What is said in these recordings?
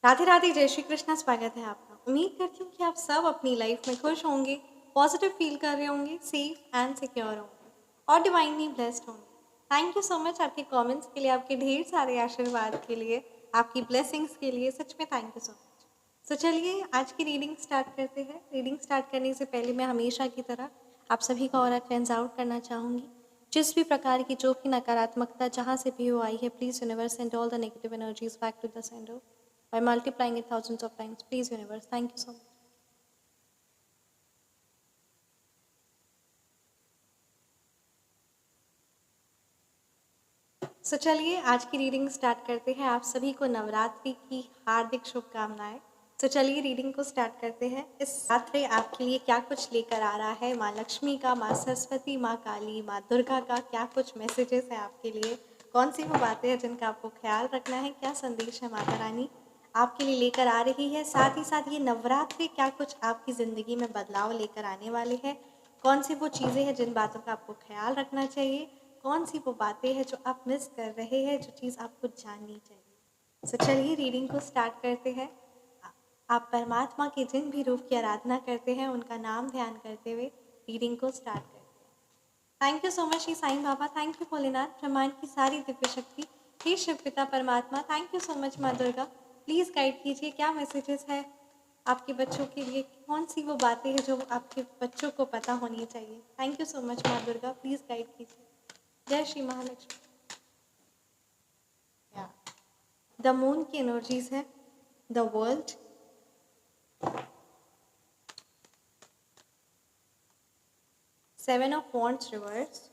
राधे राधे, जय श्री कृष्णा। स्वागत है आपका। उम्मीद करती हूँ कि आप सब अपनी लाइफ में खुश होंगे, पॉजिटिव फील कर रहे होंगे, सेफ एंड सिक्योर होंगे और डिवाइनली ब्लेस्ड होंगे। थैंक यू सो मच आपके कमेंट्स के लिए, आपके ढेर सारे आशीर्वाद के लिए, आपकी ब्लेसिंग्स के लिए। सच में थैंक यू सो मच। तो चलिए आज की रीडिंग स्टार्ट करते हैं। रीडिंग स्टार्ट करने से पहले मैं हमेशा की तरह आप सभी का ऑरा क्लेंस आउट करना चाहूँगी। जिस भी प्रकार की जो भी नकारात्मकता जहाँ से भी हो आई है, please universe send all the negative energies back to the sender by multiplying it thousands of times. Please, universe. Thank you so much. So, चलिए आज की रीडिंग स्टार्ट करते हैं। आप सभी को नवरात्रि की हार्दिक शुभकामनाएं। तो चलिए रीडिंग को स्टार्ट करते हैं। इस रात्रि आपके लिए क्या कुछ लेकर आ रहा है माँ लक्ष्मी का, माँ सरस्वती, माँ काली, माँ दुर्गा का क्या कुछ मैसेजेस है आपके लिए, कौन सी वो बातें हैं जिनका आपको ख्याल रखना है, क्या संदेश है माता रानी आपके लिए लेकर आ रही है। साथ ही साथ ये नवरात्रि क्या कुछ आपकी ज़िंदगी में बदलाव लेकर आने वाले हैं, कौन सी वो चीज़ें हैं जिन बातों का आपको ख्याल रखना चाहिए, कौन सी वो बातें हैं जो आप मिस कर रहे हैं, जो चीज़ आपको जाननी चाहिए। तो चलिए रीडिंग को स्टार्ट करते हैं। आप परमात्मा के जिन भी रूप की आराधना करते हैं उनका नाम ध्यान करते हुए रीडिंग को स्टार्ट करते हैं। Thank you so much Shri Sai Baba, thank you Bholenath, ब्रह्मांड की सारी दिव्य शक्ति, हे शिव पिता परमात्मा, थैंक यू सो मच माँ दुर्गा। प्लीज़ गाइड कीजिए क्या मैसेजेस है आपके बच्चों के लिए, कौन सी वो बातें हैं जो आपके बच्चों को पता होनी चाहिए। थैंक यू सो मच माँ दुर्गा, प्लीज़ गाइड कीजिए। जय श्री महालक्ष्मी। द मून की एनर्जीज है the world, seven of wands reverse,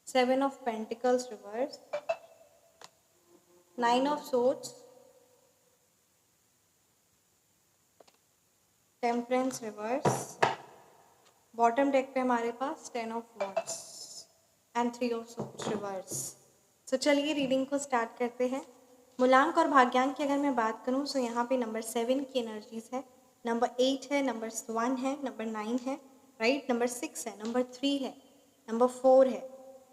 seven of pentacles reverse, nine of swords, temperance reverse, bottom deck पे हमारे पास ten of wands and three of swords reverse. तो चलिए रीडिंग को स्टार्ट करते हैं। मूलांक और भाग्यांक की अगर मैं बात करूं तो यहाँ पे नंबर 7 की एनर्जीज है, नंबर 8 है, नंबर 1 है, नंबर 9 है, राइट, नंबर 6 है, नंबर 3 है, नंबर 4 है।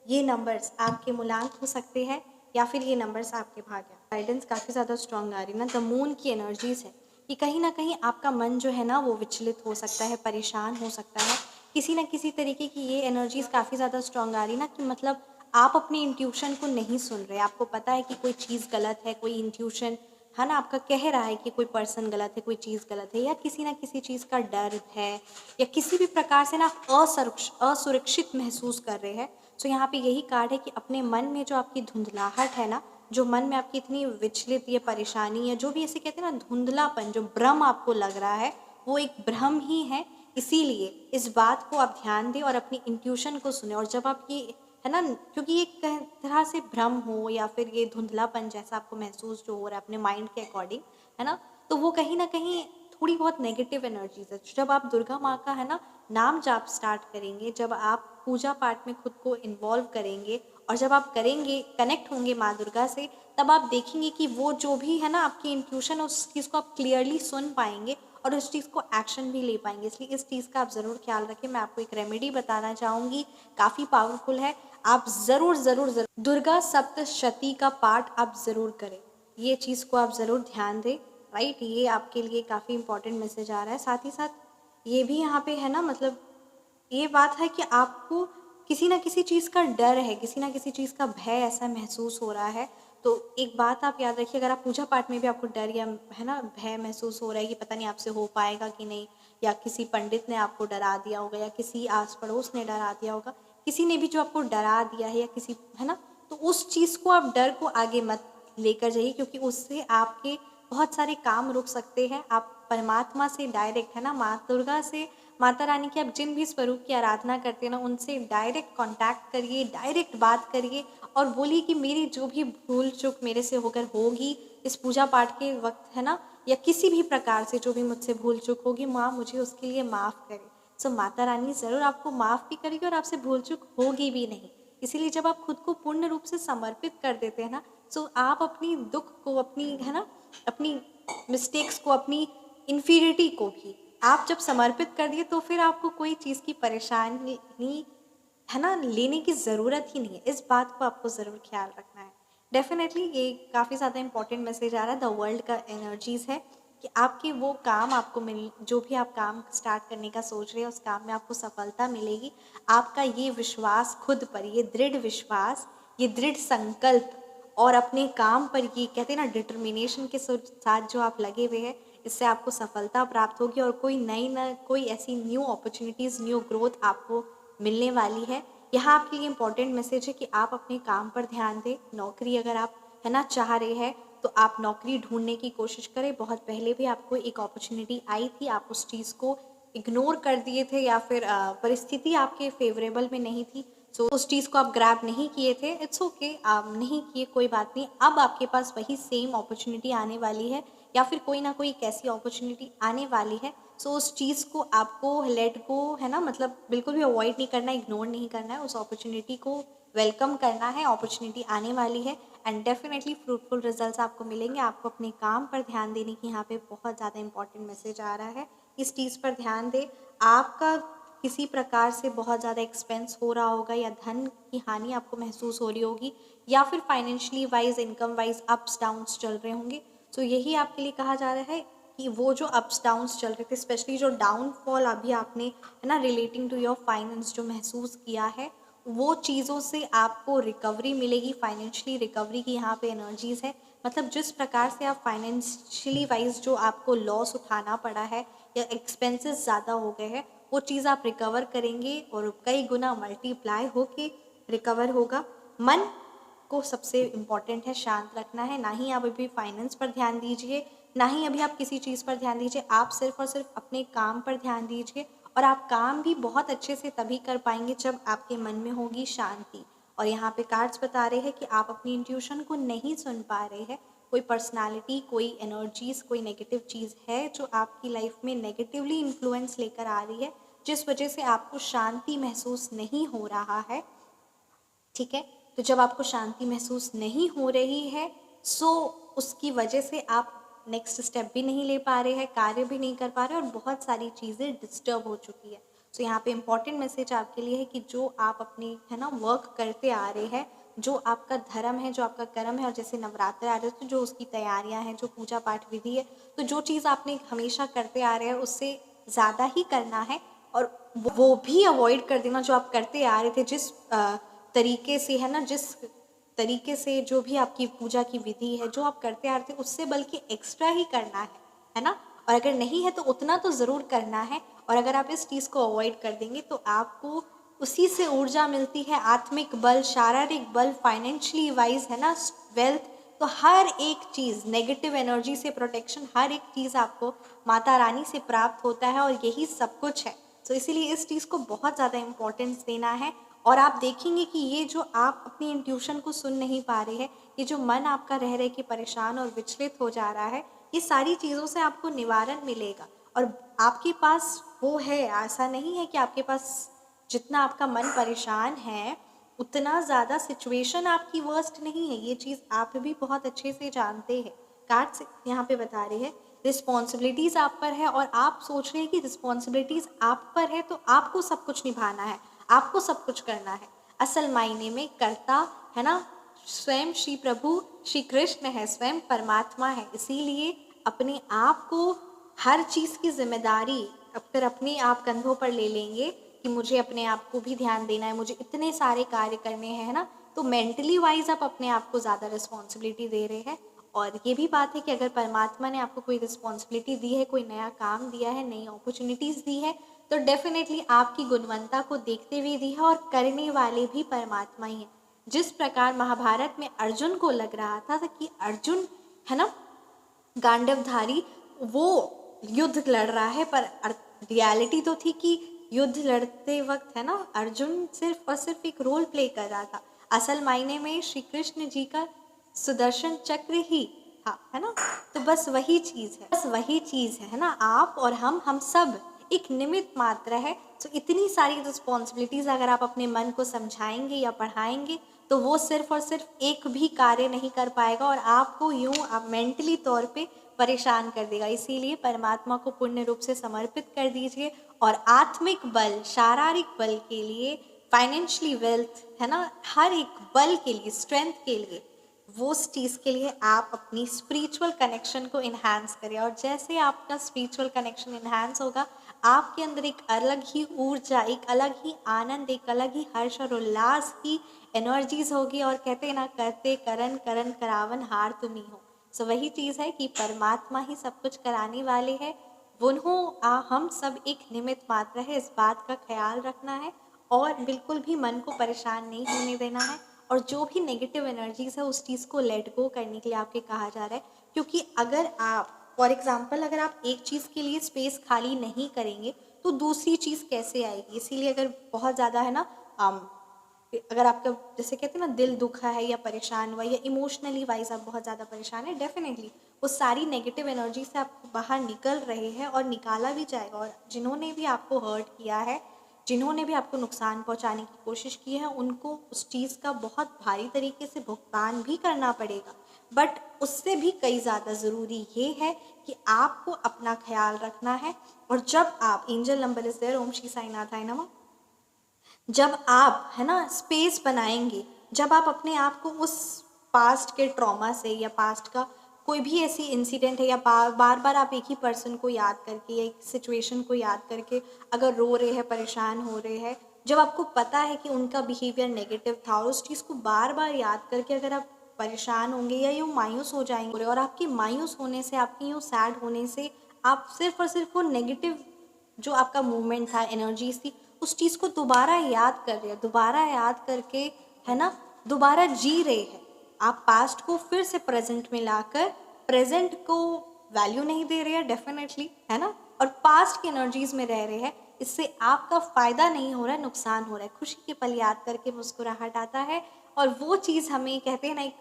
ये नंबर्स आपके मूलांक हो सकते हैं या फिर ये नंबर्स आपके भाग्य। गाइडेंस काफ़ी ज़्यादा स्ट्रॉन्ग आ रही ना। द मून की एनर्जीज है कि कहीं ना कहीं आपका मन जो है ना वो विचलित हो सकता है, परेशान हो सकता है, किसी ना किसी तरीके की ये एनर्जीज काफ़ी ज़्यादा स्ट्रॉन्ग आ रही ना कि मतलब आप अपनी इंट्यूशन को नहीं सुन रहे। आपको पता है कि कोई चीज़ गलत है, कोई इंट्यूशन है ना आपका कह रहा है कि कोई पर्सन गलत है, कोई चीज़ गलत है, या किसी ना किसी चीज़ का डर है, या किसी भी प्रकार से ना असुरक्षित महसूस कर रहे हैं। तो यहाँ पे यही कार्ड है कि अपने मन में जो आपकी धुंधलाहट है ना, जो मन में आपकी इतनी विचलित ये परेशानी है, जो भी ऐसे कहते हैं ना धुंधलापन, जो भ्रम आपको लग रहा है वो एक भ्रम ही है। इसीलिए इस बात को आप ध्यान दें और अपनी इंट्यूशन को सुने। और जब आप ये है ना, क्योंकि ये एक तरह से भ्रम हो या फिर ये धुंधलापन जैसा आपको महसूस जो हो रहा है अपने माइंड के अकॉर्डिंग, है ना, तो वो कहीं ना कहीं थोड़ी बहुत नेगेटिव एनर्जीज है। जब आप दुर्गा माँ का है ना नाम जाप स्टार्ट करेंगे, जब आप पूजा पाठ में खुद को इन्वॉल्व करेंगे और जब आप करेंगे, कनेक्ट होंगे माँ दुर्गा से, तब आप देखेंगे कि वो जो भी है ना आपकी इंट्यूशन, उस चीज़ को आप क्लियरली सुन पाएंगे और उस चीज़ को एक्शन भी ले पाएंगे। इसलिए इस चीज़ का आप ज़रूर ख्याल रखें। मैं आपको एक रेमेडी बताना चाहूँगी, काफ़ी पावरफुल है। आप ज़रूर ज़रूर ज़रूर दुर्गा सप्तशती का पाठ आप ज़रूर करें। ये चीज़ को आप ज़रूर ध्यान दें, राइट। ये आपके लिए काफ़ी इंपॉर्टेंट मैसेज आ रहा है। साथ ही साथ ये भी यहाँ पे है ना, मतलब ये बात है कि आपको किसी ना किसी चीज़ का डर है, किसी ना किसी चीज़ का भय ऐसा महसूस हो रहा है। तो एक बात आप याद रखिए, अगर आप पूजा पाठ में भी आपको डर या है ना भय महसूस हो रहा है कि पता नहीं आपसे हो पाएगा कि नहीं, या किसी पंडित ने आपको डरा दिया होगा, या किसी आस पड़ोस ने डरा दिया होगा, किसी ने भी जो आपको डरा दिया है, या किसी है ना, तो उस चीज़ को आप डर को आगे मत लेकर जाइए, क्योंकि उससे आपके बहुत सारे काम रुक सकते हैं। आप परमात्मा से डायरेक्ट है ना, माँ दुर्गा से, माता रानी की आप जिन भी स्वरूप की आराधना करते हैं ना, उनसे डायरेक्ट कांटेक्ट करिए, डायरेक्ट बात करिए और बोलिए कि मेरी जो भी भूल चूक मेरे से होकर होगी इस पूजा पाठ के वक्त, है ना, या किसी भी प्रकार से जो भी मुझसे भूल चूक होगी, माँ मुझे उसके लिए माफ़ करे। सो माता रानी ज़रूर आपको माफ़ भी करेगी और आपसे भूल चूक होगी भी नहीं। इसीलिए जब आप खुद को पूर्ण रूप से समर्पित कर देते हैं ना, सो आप अपनी दुख को, अपनी है ना, अपनी मिस्टेक्स को, अपनी इन्फीरियरिटी को भी आप जब समर्पित कर दिए तो फिर आपको कोई चीज़ की परेशानी, है ना, लेने की ज़रूरत ही नहीं है। इस बात को आपको ज़रूर ख्याल रखना है। डेफिनेटली ये काफ़ी ज़्यादा इंपॉर्टेंट मैसेज आ रहा है द वर्ल्ड का एनर्जीज़ है कि आपके वो काम आपको मिल, जो भी आप काम स्टार्ट करने का सोच रहे हैं उस काम में आपको सफलता मिलेगी। आपका ये विश्वास खुद पर, ये दृढ़ विश्वास, ये दृढ़ संकल्प और अपने काम पर ये कहते हैं ना डिटर्मिनेशन के साथ जो आप लगे हुए हैं, इससे आपको सफलता प्राप्त होगी और कोई ऐसी न्यू अपॉर्चुनिटीज़, न्यू ग्रोथ आपको मिलने वाली है। यहाँ आपके लिए इम्पॉर्टेंट मैसेज है कि आप अपने काम पर ध्यान दें। नौकरी अगर आप, है ना, चाह रहे हैं तो आप नौकरी ढूंढने की कोशिश करें। बहुत पहले भी आपको एक अपॉर्चुनिटी आई थी, आप उस चीज़ को इग्नोर कर दिए थे या फिर परिस्थिति आपके फेवरेबल में नहीं थी, सो उस चीज़ को आप ग्रैब नहीं किए थे। इट्स ओके, आप नहीं किए, कोई बात नहीं। अब आपके पास वही सेम अपॉर्चुनिटी आने वाली है या फिर कोई ना कोई एक ऐसी अपॉर्चुनिटी आने वाली है। सो उस चीज़ को आपको लेट गो, है ना, मतलब बिल्कुल भी अवॉइड नहीं करना, इग्नोर नहीं करना है, उस अपॉर्चुनिटी को वेलकम करना है। अपॉर्चुनिटी आने वाली है एंड डेफिनेटली फ्रूटफुल रिजल्ट्स आपको मिलेंगे। आपको अपने काम पर ध्यान देने की यहाँ पे बहुत ज़्यादा इंपॉर्टेंट मैसेज आ रहा है। इस चीज़ पर ध्यान दें। आपका किसी प्रकार से बहुत ज़्यादा एक्सपेंस हो रहा होगा या धन की हानि आपको महसूस हो रही होगी या फिर financially wise, income wise ups downs चल रहे होंगे। तो यही आपके लिए कहा जा रहा है कि वो जो अप्स डाउन्स चल रहे थे, स्पेशली जो डाउनफॉल अभी आपने, है ना, रिलेटिंग टू योर फाइनेंस जो महसूस किया है, वो चीज़ों से आपको रिकवरी मिलेगी। फाइनेंशियली रिकवरी की यहाँ पे एनर्जीज़ है। मतलब जिस प्रकार से आप फाइनेंशियली वाइज जो आपको लॉस उठाना पड़ा है या एक्सपेंसेस ज़्यादा हो गए हैं, वो चीज़ आप रिकवर करेंगे और कई गुना मल्टीप्लाई होके रिकवर होगा। मन को सबसे इम्पॉर्टेंट है शांत रखना है। ना ही आप अभी फाइनेंस पर ध्यान दीजिए, ना ही अभी आप किसी चीज़ पर ध्यान दीजिए। आप सिर्फ और सिर्फ अपने काम पर ध्यान दीजिए और आप काम भी बहुत अच्छे से तभी कर पाएंगे जब आपके मन में होगी शांति। और यहाँ पे कार्ड्स बता रहे हैं कि आप अपनी इंट्यूशन को नहीं सुन पा रहे हैं। कोई पर्सनालिटी, कोई एनर्जीज, कोई नेगेटिव चीज़ है जो आपकी लाइफ में नेगेटिवली इन्फ्लुएंस लेकर आ रही है, जिस वजह से आपको शांति महसूस नहीं हो रहा है। ठीक है, तो जब आपको शांति महसूस नहीं हो रही है, सो उसकी वजह से आप नेक्स्ट स्टेप भी नहीं ले पा रहे हैं, कार्य भी नहीं कर पा रहे और बहुत सारी चीज़ें डिस्टर्ब हो चुकी है। सो यहाँ पे इम्पॉर्टेंट मैसेज आपके लिए है कि जो आप अपने, है ना, वर्क करते आ रहे हैं, जो आपका धर्म है, जो आपका कर्म है, और जैसे नवरात्र आ रहे हैं तो जो उसकी तैयारियां हैं, जो पूजा पाठ विधि है, तो जो चीज़ आपने हमेशा करते आ रहे हैं उससे ज़्यादा ही करना है और वो भी अवॉइड कर देना जो आप करते आ रहे थे। जिस तरीके से, है ना, जिस तरीके से जो भी आपकी पूजा की विधि है, जो आप करते आ रहे थे, उससे बल्कि एक्स्ट्रा ही करना है ना। और अगर नहीं है तो उतना तो ज़रूर करना है। और अगर आप इस चीज़ को अवॉइड कर देंगे तो आपको उसी से ऊर्जा मिलती है, आत्मिक बल, शारीरिक बल, फाइनेंशियली वाइज, है ना, वेल्थ। तो हर एक चीज़, नेगेटिव एनर्जी से प्रोटेक्शन, हर एक चीज़ आपको माता रानी से प्राप्त होता है और यही सब कुछ है। तो इसीलिए इस चीज़ को बहुत ज़्यादा इम्पोर्टेंस देना है। और आप देखेंगे कि ये जो आप अपनी इंट्यूशन को सुन नहीं पा रहे हैं, ये जो मन आपका रह रहे कि परेशान और विचलित हो जा रहा है, ये सारी चीज़ों से आपको निवारण मिलेगा। और आपके पास वो है, ऐसा नहीं है कि आपके पास जितना आपका मन परेशान है उतना ज़्यादा सिचुएशन आपकी वर्स्ट नहीं है। ये चीज़ आप भी बहुत अच्छे से जानते हैं। कार्ड्स यहाँ पे बता रहे हैं रिस्पॉन्सिबिलिटीज़ आप पर है और आप सोच रहे हैं कि रिस्पॉन्सिबिलिटीज़ आप पर है तो आपको सब कुछ निभाना है, आपको सब कुछ करना है। असल मायने में कर्ता, है ना, स्वयं श्री प्रभु श्री कृष्ण है, स्वयं परमात्मा है। इसीलिए अपने आप को हर चीज़ की जिम्मेदारी अगर अपने आप कंधों पर ले लेंगे कि मुझे अपने आप को भी ध्यान देना है, मुझे इतने सारे कार्य करने हैं, है ना, तो मेंटली वाइज आप अपने आप को ज़्यादा रिस्पॉन्सिबिलिटी दे रहे हैं। और ये भी बात है कि अगर परमात्मा ने आपको कोई रिस्पॉन्सिबिलिटी दी है, कोई नया काम दिया है, नई अपॉर्चुनिटीज़ दी है, तो डेफिनेटली आपकी गुणवत्ता को देखते हुए दी है और करने वाले भी परमात्मा ही हैं। जिस प्रकार महाभारत में अर्जुन को लग रहा था कि अर्जुन, है ना, गांडवधारी, वो युद्ध लड़ रहा है, पर रियलिटी तो थी कि युद्ध लड़ते वक्त, है ना, अर्जुन सिर्फ और सिर्फ एक रोल प्ले कर रहा था। असल मायने में श्री कृष्ण जी का सुदर्शन चक्र ही था, है ना। तो बस वही चीज़ है, बस वही चीज़ है ना। आप और हम सब एक निमित्त मात्र है। तो इतनी सारी रिस्पॉन्सिबिलिटीज़ अगर आप अपने मन को समझाएंगे या पढ़ाएंगे तो वो सिर्फ और सिर्फ एक भी कार्य नहीं कर पाएगा और आपको यूँ आप मेंटली तौर पे परेशान कर देगा। इसीलिए परमात्मा को पूर्ण रूप से समर्पित कर दीजिए और आत्मिक बल, शारीरिक बल के लिए, फाइनेंशियली वेल्थ, है ना, हर एक बल के लिए, स्ट्रेंथ के लिए, वो चीज़ के लिए आप अपनी स्पिरिचुअल कनेक्शन को इन्हांस करें। और जैसे आपका स्पिरिचुअल कनेक्शन इन्हांस होगा, आपके अंदर एक अलग ही ऊर्जा, एक अलग ही आनंद, एक अलग ही हर्ष और उल्लास की एनर्जीज होगी। और कहते हैं ना, करते करन करन करावन हार तुम ही हो। सो वही चीज़ है कि परमात्मा ही सब कुछ कराने वाले हैं। हम सब एक निमित्त मात्र है, इस बात का ख्याल रखना है और बिल्कुल भी मन को परेशान नहीं होने देना है। और जो भी नेगेटिव एनर्जीज है उस चीज़ को लेट गो करने के लिए आपके कहा जा रहा है। क्योंकि अगर आप फॉर एग्जाम्पल अगर आप एक चीज़ के लिए स्पेस खाली नहीं करेंगे तो दूसरी चीज़ कैसे आएगी। इसीलिए अगर बहुत ज़्यादा है ना, अगर आपका जैसे कहते हैं ना दिल दुखा है या परेशान हुआ या इमोशनली वाइज आप बहुत ज़्यादा परेशान है, डेफिनेटली वो सारी नेगेटिव एनर्जी से आप बाहर निकल रहे हैं और निकाला भी जाएगा। और जिन्होंने भी आपको हर्ट किया है, जिन्होंने भी आपको नुकसान पहुंचाने की कोशिश की है, उनको उस चीज़ का बहुत भारी तरीके से भुगतान भी करना पड़ेगा। बट उससे भी कई ज़्यादा ज़रूरी ये है कि आपको अपना ख्याल रखना है। और जब आप, एंजल नंबर इज देयर, ओम श्री साईनाथाय नमः, जब आप है ना स्पेस बनाएंगे, जब आप अपने आप को उस पास्ट के ट्रॉमा से या पास्ट का कोई भी ऐसी इंसिडेंट है या बार बार आप एक ही पर्सन को याद करके या एक सिचुएशन को याद करके अगर रो रहे हैं, परेशान हो रहे हैं, जब आपको पता है कि उनका बिहेवियर नेगेटिव था और उस चीज़ को बार बार याद करके अगर आप परेशान होंगे या यूँ मायूस हो जाएंगे, और आपके मायूस होने से, आपके यूँ सैड होने से आप सिर्फ और सिर्फ वो नेगेटिव जो आपका मूवमेंट था, एनर्जीज थी, उस चीज़ को दोबारा याद कर रहे हैं, दोबारा याद करके है ना दोबारा जी रहे हैं। आप पास्ट को फिर से प्रेजेंट में लाकर प्रेजेंट को वैल्यू नहीं दे रहे हैं, डेफिनेटली, है ना, और पास्ट की एनर्जीज में रह रहे हैं। इससे आपका फायदा नहीं हो रहा है, नुकसान हो रहा है। खुशी के पल याद करके मुस्कुराहट आता है और वो चीज़ हमें कहते हैं ना एक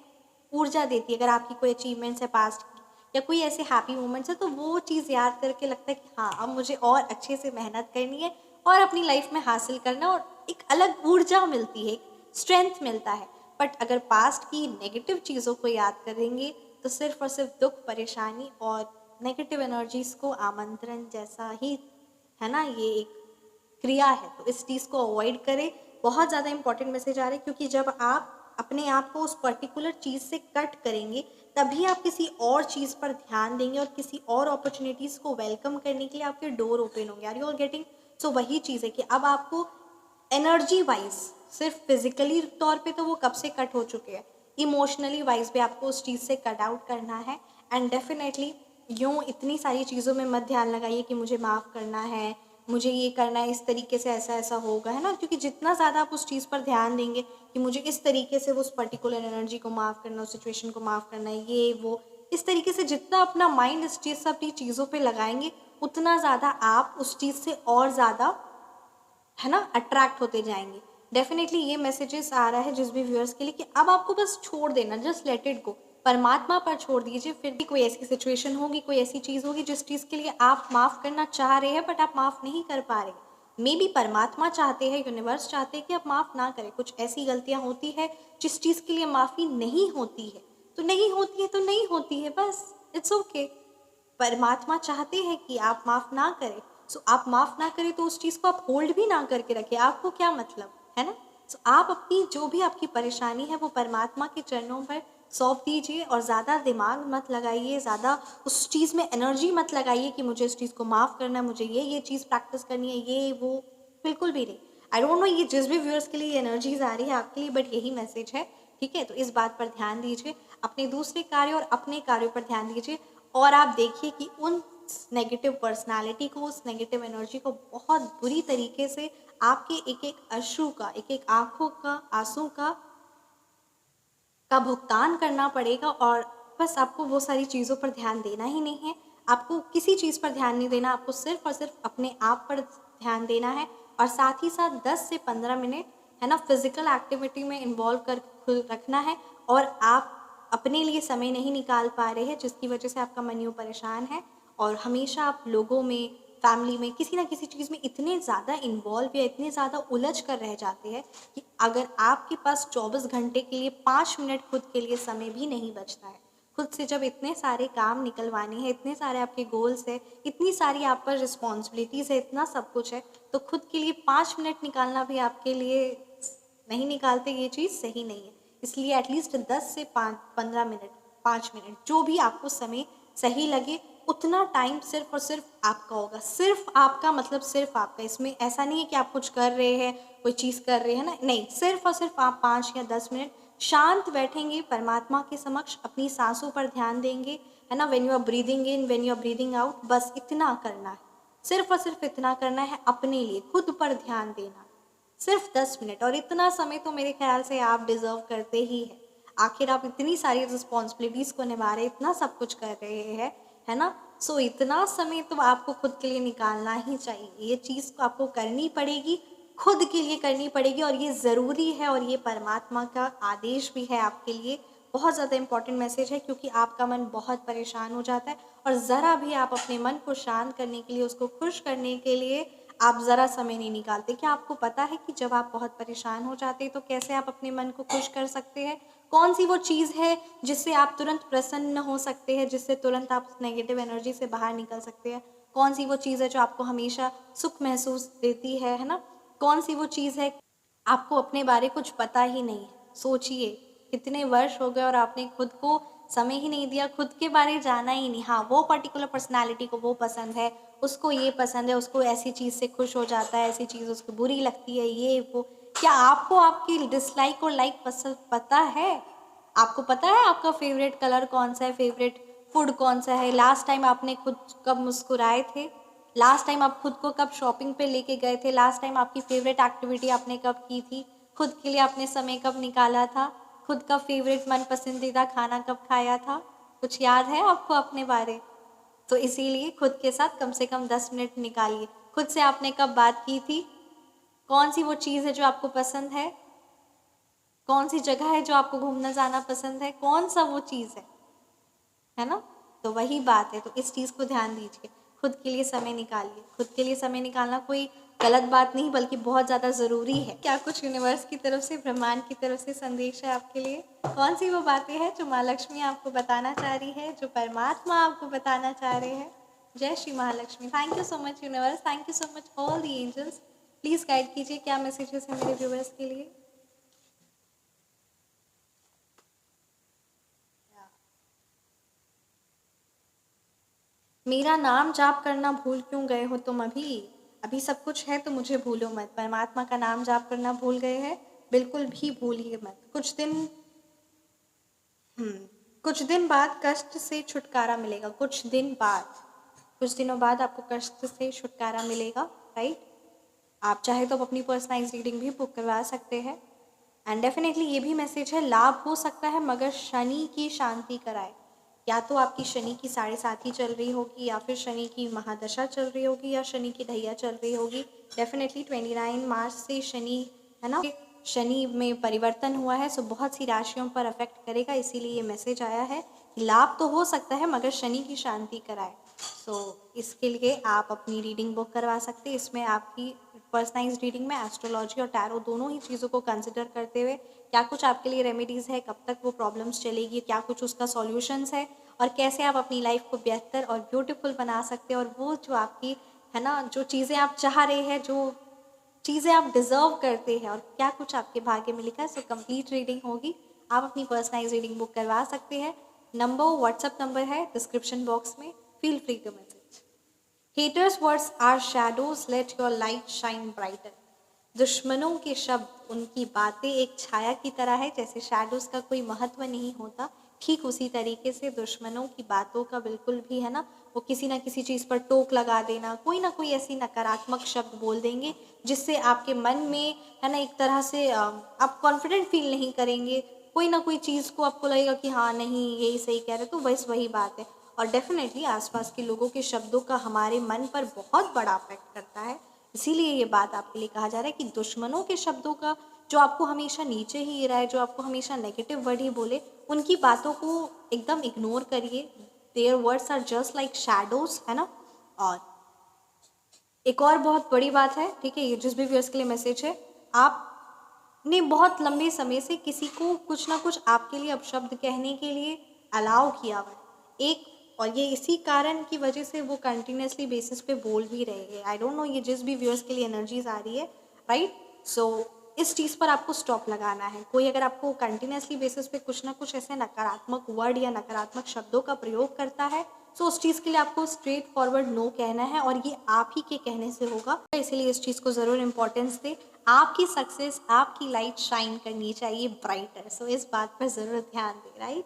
ऊर्जा देती है। अगर आपकी कोई अचीवमेंट्स है पास्ट की या कोई ऐसे हैप्पी मोमेंट्स है तो वो चीज़ याद करके लगता है कि हाँ अब मुझे और अच्छे से मेहनत करनी है और अपनी लाइफ में हासिल करना, और एक अलग ऊर्जा मिलती है, स्ट्रेंथ मिलता है। बट अगर पास्ट की नेगेटिव चीज़ों को याद करेंगे तो सिर्फ और सिर्फ दुख, परेशानी और नेगेटिव एनर्जीज को आमंत्रण जैसा ही, है ना, ये एक क्रिया है। तो इस चीज़ को अवॉइड करें। बहुत ज़्यादा इंपॉर्टेंट मैसेज आ रहा है, क्योंकि जब आप अपने आप को उस पर्टिकुलर चीज़ से कट करेंगे तभी आप किसी और चीज़ पर ध्यान देंगे और किसी और अपॉर्चुनिटीज़ को वेलकम करने के लिए आपके डोर ओपन होंगे। Are you all getting? So वही चीज़ है कि अब आपको एनर्जी वाइज, सिर्फ फिजिकली तौर पे तो वो कब से कट हो चुके हैं, इमोशनली वाइज भी आपको उस चीज़ से कट आउट करना है। एंड डेफिनेटली यूँ इतनी सारी चीज़ों में मत ध्यान लगाइए कि मुझे माफ़ करना है, मुझे ये करना है, इस तरीके से ऐसा ऐसा होगा, है ना, क्योंकि जितना ज़्यादा आप उस चीज़ पर ध्यान देंगे कि मुझे इस तरीके से उस पर्टिकुलर एनर्जी को माफ़ करना, उस सिचुएशन को माफ़ करना है, ये वो, इस तरीके से जितना अपना माइंड इस चीज़ सब चीज़ों पे लगाएंगे उतना ज़्यादा आप उस चीज़ से और ज़्यादा, है ना, अट्रैक्ट होते जाएंगे। डेफिनेटली ये मैसेजेस आ रहा है जिस भी व्यूअर्स के लिए कि अब आपको बस छोड़ देना, जस्ट लेट इट गो, परमात्मा पर छोड़ दीजिए। फिर भी कोई ऐसी सिचुएशन होगी, कोई ऐसी चीज़ होगी जिस चीज़ के लिए आप माफ़ करना चाह रहे हैं बट आप माफ़ नहीं कर पा रहे। मे बी परमात्मा चाहते हैं, यूनिवर्स चाहते हैं कि आप माफ़ ना करें। कुछ ऐसी गलतियाँ होती है जिस चीज़ के लिए माफ़ी नहीं होती है, तो नहीं होती है तो नहीं होती है, बस इट्स ओके। परमात्मा चाहते हैं कि आप माफ़ ना करें, सो आप माफ़ ना करें तो उस चीज़ को आप होल्ड भी ना करके रखें, आपको क्या मतलब, है ना। सो आप अपनी जो भी आपकी परेशानी है वो परमात्मा के चरणों पर सौंप दीजिए और ज़्यादा दिमाग मत लगाइए, ज़्यादा उस चीज़ में एनर्जी मत लगाइए कि मुझे इस चीज़ को माफ़ करना है, मुझे ये चीज़ प्रैक्टिस करनी है, ये वो, बिल्कुल भी नहीं। आई डोंट नो ये जिस भी व्यूअर्स के लिए ये एनर्जीज आ रही है आपके लिए, बट यही मैसेज है, ठीक है। तो इस बात पर ध्यान दीजिए, अपने दूसरे कार्य और अपने कार्यों पर ध्यान दीजिए और आप देखिए कि उन नेगेटिव पर्सनालिटी को, उस नेगेटिव एनर्जी को बहुत बुरी तरीके से आपके एक एक अश्रु का, एक एक आंखों का आंसू का भुगतान करना पड़ेगा। और बस आपको वो सारी चीज़ों पर ध्यान देना ही नहीं है, आपको किसी चीज़ पर ध्यान नहीं देना, आपको सिर्फ और सिर्फ अपने आप पर ध्यान देना है। और साथ ही साथ 10 से 15 मिनट, है ना, फिजिकल एक्टिविटी में इन्वॉल्व कर खुद रखना है। और आप अपने लिए समय नहीं निकाल पा रहे हैं जिसकी वजह से आपका मन यूँ परेशान है और हमेशा आप लोगों में, फैमिली में, किसी ना किसी चीज़ में इतने ज़्यादा इन्वॉल्व या इतने ज़्यादा उलझ कर रह जाते हैं कि अगर आपके पास 24 घंटे के लिए 5 मिनट खुद के लिए समय भी नहीं बचता है खुद से जब इतने सारे काम निकलवाने हैं, इतने सारे आपके गोल्स है, इतनी सारी आप पर रिस्पॉन्सिबिलिटीज़ है, इतना सब कुछ है, तो खुद के लिए 5 मिनट निकालना भी आपके लिए नहीं निकालते, ये चीज़ सही नहीं है। इसलिए एटलीस्ट 10 से 15 मिनट, 5 मिनट, जो भी आपको समय सही लगे उतना टाइम सिर्फ और सिर्फ आपका होगा। सिर्फ आपका मतलब सिर्फ आपका, इसमें ऐसा नहीं है कि आप कुछ कर रहे हैं, कोई चीज़ कर रहे हैं ना, नहीं, सिर्फ और सिर्फ आप 5 या 10 मिनट शांत बैठेंगे, परमात्मा के समक्ष अपनी सांसों पर ध्यान देंगे, है ना, when you are breathing in, when you are breathing out, बस इतना करना है, सिर्फ और सिर्फ इतना करना है, अपने लिए खुद पर ध्यान देना, सिर्फ 10 मिनट। और इतना समय तो मेरे ख्याल से आप डिजर्व करते ही हैं। आखिर आप इतनी सारी रिस्पॉन्सिबिलिटीज़ को निभा रहे, इतना सब कुछ कर रहे हैं, है ना, सो इतना समय तो आपको खुद के लिए निकालना ही चाहिए। ये चीज़ को आपको करनी पड़ेगी, खुद के लिए करनी पड़ेगी, और ये ज़रूरी है, और ये परमात्मा का आदेश भी है आपके लिए। बहुत ज़्यादा इंपॉर्टेंट मैसेज है, क्योंकि आपका मन बहुत परेशान हो जाता है, और ज़रा भी आप अपने मन को शांत करने के लिए, उसको खुश करने के लिए आप ज़रा समय नहीं निकालते। क्या आपको पता है कि जब आप बहुत परेशान हो जाते हैं तो कैसे आप अपने मन को खुश कर सकते हैं? कौन सी वो चीज़ है जिससे आप तुरंत प्रसन्न हो सकते हैं, जिससे तुरंत आप उस नेगेटिव एनर्जी से बाहर निकल सकते हैं? कौन सी वो चीज़ है जो आपको हमेशा सुख महसूस देती है ना? कौन सी वो चीज़ है? आपको अपने बारे कुछ पता ही नहीं है। सोचिए, कितने वर्ष हो गए और आपने खुद को समय ही नहीं दिया, खुद के बारे जाना ही नहीं। हाँ, वो पर्टिकुलर पर्सनैलिटी को वो पसंद है, उसको ये पसंद है, उसको ऐसी चीज़ से खुश हो जाता है, ऐसी चीज़ उसको बुरी लगती है, ये वो। क्या आपको आपकी डिसलाइक और लाइक पसंद पता है? आपको पता है आपका फेवरेट कलर कौन सा है, फेवरेट फूड कौन सा है? लास्ट टाइम आपने खुद कब मुस्कुराए थे? लास्ट टाइम आप खुद को कब शॉपिंग पे लेके गए थे? लास्ट टाइम आपकी फेवरेट एक्टिविटी आपने कब की थी? खुद के लिए आपने समय कब निकाला था? खुद का फेवरेट मन पसंदीदा खाना कब खाया था? कुछ याद है आपको अपने बारे? तो इसीलिए खुद के साथ कम से कम 10 मिनट निकालिए। खुद से आपने कब बात की थी? कौन सी वो चीज़ है जो आपको पसंद है? कौन सी जगह है जो आपको घूमना जाना पसंद है? कौन सा वो चीज़ है ना? तो वही बात है, तो इस चीज़ को ध्यान दीजिए, खुद के लिए समय निकालिए। खुद के लिए समय निकालना कोई गलत बात नहीं, बल्कि बहुत ज़्यादा ज़रूरी है। क्या कुछ यूनिवर्स की तरफ से, ब्रह्मांड की तरफ से संदेश है आपके लिए? कौन सी वो बातें हैं जो माँ लक्ष्मी आपको बताना चाह रही है, जो परमात्मा आपको बताना चाह रहे हैं? जय Shri Mahalakshmi. Thank you so much universe, thank you so much all the angels. Please guide कीजिए, क्या मैसेजेस हैं मेरे व्यूवर्स के लिए? मेरा नाम जाप करना भूल क्यों गए हो तुम अभी? अभी सब कुछ है तो मुझे भूलो मत। परमात्मा का नाम जाप करना भूल गए हैं, बिल्कुल भी भूलिए मत। कुछ दिन बाद कष्ट से छुटकारा मिलेगा। कुछ दिनों बाद आपको कष्ट से छुटकारा मिलेगा, राइट? आप चाहे तो अपनी पर्सनलाइज रीडिंग भी बुक करवा सकते हैं। एंड डेफिनेटली ये भी मैसेज है, लाभ हो सकता है मगर शनि की शांति कराए। या तो आपकी शनि की 7.5 चल रही होगी, या फिर शनि की महादशा चल रही होगी, या शनि की ढैया चल रही होगी। डेफिनेटली 29 मार्च से शनि, है ना, शनि में परिवर्तन हुआ है, सो बहुत सी राशियों पर अफेक्ट करेगा। इसीलिए ये मैसेज आया है, लाभ तो हो सकता है मगर शनि की शांति कराए। सो इसके लिए आप अपनी रीडिंग बुक करवा सकते हैं। इसमें आपकी पर्सनलाइज रीडिंग में एस्ट्रोलॉजी और टैरो दोनों ही चीज़ों को कंसिडर करते हुए क्या कुछ आपके लिए रेमेडीज़ है, कब तक वो प्रॉब्लम्स चलेगी, क्या कुछ उसका सॉल्यूशंस है, और कैसे आप अपनी लाइफ को बेहतर और ब्यूटीफुल बना सकते हैं, और वो जो आपकी, है ना, जो चीज़ें आप चाह रहे हैं, जो चीज़ें आप डिज़र्व करते हैं, और क्या कुछ आपके भाग्य में लिखा है। सो कंप्लीट रीडिंग होगी, आप अपनी पर्सनलाइज रीडिंग बुक करवा सकते हैं। व्हाट्सएप नंबर है डिस्क्रिप्शन बॉक्स में, feel free to message. Haters' words are shadows, let your light shine brighter. दुश्मनों के शब्द, उनकी बातें एक छाया की तरह है। जैसे शैडोज का कोई महत्व नहीं होता, ठीक उसी तरीके से दुश्मनों की बातों का बिल्कुल भी, है ना, वो किसी ना किसी चीज़ पर टोक लगा देना, कोई ना कोई ऐसी नकारात्मक शब्द बोल देंगे जिससे आपके मन में, है ना, एक तरह से आप कॉन्फिडेंट फील नहीं करेंगे। कोई ना कोई चीज़ को आपको लगेगा कि हाँ नहीं, यही सही कह रहे, तो बस वही बात है। और डेफिनेटली आसपास के लोगों के शब्दों का हमारे मन पर बहुत बड़ा अफेक्ट करता है। इसीलिए ये बात आपके लिए कहा जा रहा है कि दुश्मनों के शब्दों का, जो आपको हमेशा नीचे ही गिरा है, जो आपको हमेशा नेगेटिव वर्ड ही बोले, उनकी बातों को एकदम इग्नोर करिए। Their words are just like shadows, है ना। और एक और बहुत बड़ी बात है, ठीक है, ये जिस भी व्यूअर्स के लिए मैसेज है, आपने बहुत लंबे समय से किसी को कुछ ना कुछ आपके लिए अपशब्द कहने के लिए, अलाउ किया हुआ है एक, और ये इसी कारण की वजह से वो कंटिन्यूसली बेसिस पे बोल भी रहे हैं। आई डोंट नो ये जिस भी व्यूअर्स के लिए एनर्जीज आ रही है, राइट। सो इस चीज़ पर आपको स्टॉप लगाना है। कोई अगर आपको कंटिन्यूसली बेसिस पे कुछ ना कुछ ऐसे नकारात्मक वर्ड या नकारात्मक शब्दों का प्रयोग करता है, सो उस चीज़ के लिए आपको स्ट्रेट फॉरवर्ड नो कहना है, और ये आप ही के कहने से होगा। इसीलिए इस चीज़ को ज़रूर इंपॉर्टेंस दे। आपकी सक्सेस, आपकी लाइट शाइन करनी चाहिए ब्राइटर। सो इस बात पर ज़रूर ध्यान दें, राइट।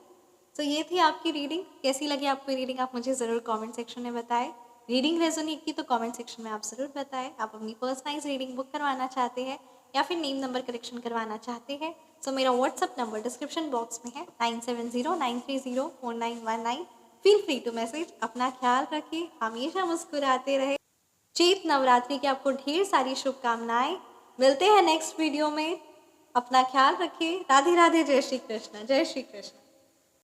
तो ये थी आपकी रीडिंग। कैसी लगी आपको रीडिंग, आप मुझे ज़रूर कमेंट सेक्शन में बताएं। रीडिंग रेजोनेट की तो कमेंट सेक्शन में आप ज़रूर बताएं। आप अपनी पर्सनलाइज रीडिंग बुक करवाना चाहते हैं या फिर नेम नंबर करेक्शन करवाना चाहते हैं, तो मेरा व्हाट्सअप नंबर डिस्क्रिप्शन बॉक्स में है 9709304919। Feel free to message. अपना ख्याल रखिए, हमेशा मुस्कुराते रहे। चैत नवरात्रि की आपको ढेर सारी शुभकामनाएं। मिलते हैं नेक्स्ट वीडियो में। अपना ख्याल रखिए। राधे राधे। जय श्री कृष्ण। जय श्री कृष्ण।